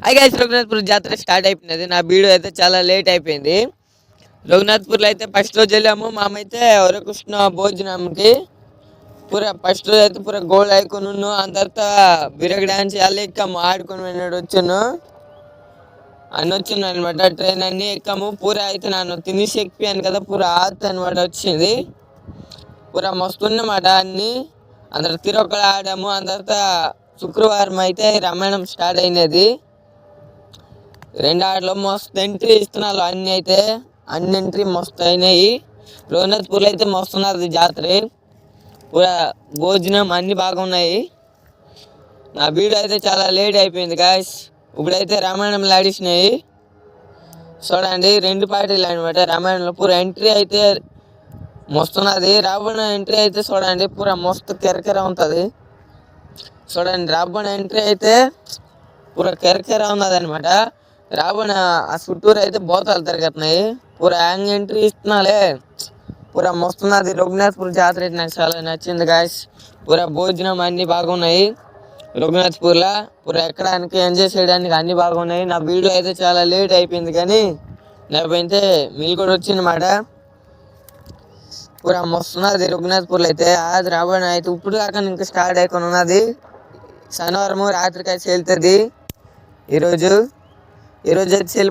Hi guys, Raghunathpur జాతర start అయిపోయినది. నా video అయితే చాలా లేట్ అయిపోయింది. రఘునాథ్పూర్లో అయితే ఫస్ట్ రోజు వెళ్ళాము. మామైతే వరకృష్ణ భోజనంకి ఫస్ట్ రోజు అయితే గోల్డ్ అయికొని అంత తర్వాత బిరగ డాన్స్ చేయాలి, ఎక్కాము. ఆడుకొని వెళ్ళాడు వచ్చాను అన్న వచ్చింది అనమాట. ట్రైన్ అన్ని ఎక్కాము. అయితే నన్ను తినేసి ఎక్కిపోయాను కదా, ఆత్ అనమాట వచ్చింది. మస్తు ఉన్నమాట అన్ని. అందరు తిరొక్కలు ఆడాము. అంత తర్వాత శుక్రవారం అయితే రామాయణం స్టార్ట్ అయినది. రెండు ఆటలు మస్తు ఎంట్రీ ఇస్తున్నారు. అన్ని ఎంట్రీ మస్తు అయినాయి. రఘునాథ్పూర్లో అయితే మస్తున్నది జాతర. భోజనం అన్ని బాగున్నాయి. నా వీడియో అయితే చాలా లేట్ అయిపోయింది గాయస్. ఇప్పుడైతే రామాయణంలో ఆడిసినాయి చూడండి. రెండు పార్టీలు అనమాట. రామాయణంలో ఎంట్రీ అయితే మస్తున్నది. రావణ ఎంట్రీ అయితే చూడండి మస్తు కెరకెర ఉంటుంది. చూడండి, రావణ ఎంట్రీ అయితే కెరకెర ఉన్నది అనమాట. రావణ ఆ చుట్టూరు అయితే బోతాలు తిరగతున్నాయి. యాంగ్ ఎంట్రీ ఇస్తున్నాలే. మస్తున్నది. రఘునాథ్పూర్ జాతర అయితే నాకు చాలా నచ్చింది గాయస్. భోజనం అన్ని బాగున్నాయి రఘునాథ్పూర్లో. ఎక్కడానికి ఎంజాయ్ చేయడానికి అన్ని బాగున్నాయి. నా వీడియో అయితే చాలా లేట్ అయిపోయింది, కానీ నాకైతే మీరు కూడా వచ్చిందన్నమాట. మస్తున్నది రఘునాథ్పూర్లో అయితే. అది రావణ అయితే ఇప్పుడు దాకా ఇంకా స్టార్ట్ అయిపోయి ఉన్నది. శనివారం రాత్రికి అయితే వెళ్తుంది. ఈరోజు అయితే